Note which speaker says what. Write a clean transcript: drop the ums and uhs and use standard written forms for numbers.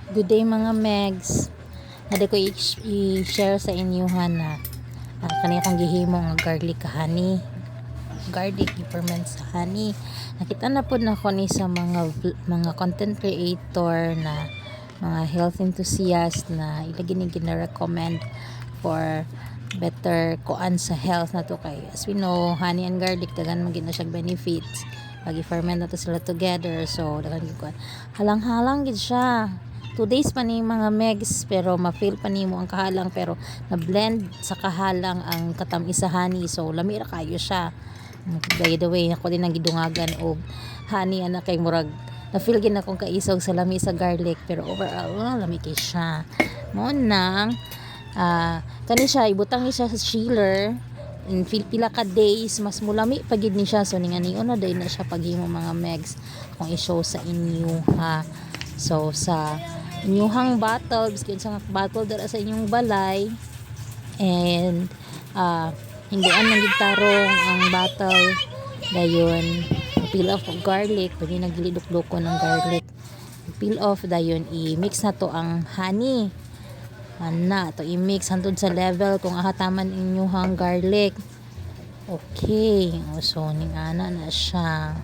Speaker 1: Good day mga Megs. Nada ko i-share sa inyo na kanina kong gihimo nga garlic honey. Garlic i-ferment sa honey. Nakita na po na ko ni sa mga content creator na mga health enthusiast na ilagi ni gina-recommend for better kuan sa health na to kay as we know honey and garlic dagan man gid na siya benefits pag i-ferment na to sila together, so dagan gid kuan halang-halang gid siya 2 days pa ni mga Megs, pero ma-feel pa nimo ang kahalang, pero na-blend sa kahalang ang katamis sa honey, so lami ra kayo siya. By the way, ako din ang gidungagan og honey ana kay murag na-feel gid akong kaisog sa lami sa garlic, pero overall lami kay siya. Mo nang kani siya ibutang ni siya sa chiller in pila ka days mas mulami pa gid ni siya, so ninganion na day na siya paghimo mga Megs kung i-show sa inyo ha. So sa inyong bottle, biskin sa bottle dara sa inyong balay, and hindian ng gitarong ang bottle dayon peel off of garlic, pwede nagilidok-dok ko ng garlic, peel off dayon i-mix na to ang honey ana to i-mix hantod sa level kung ahataman inyong garlic. Okay, so ning ana na siya.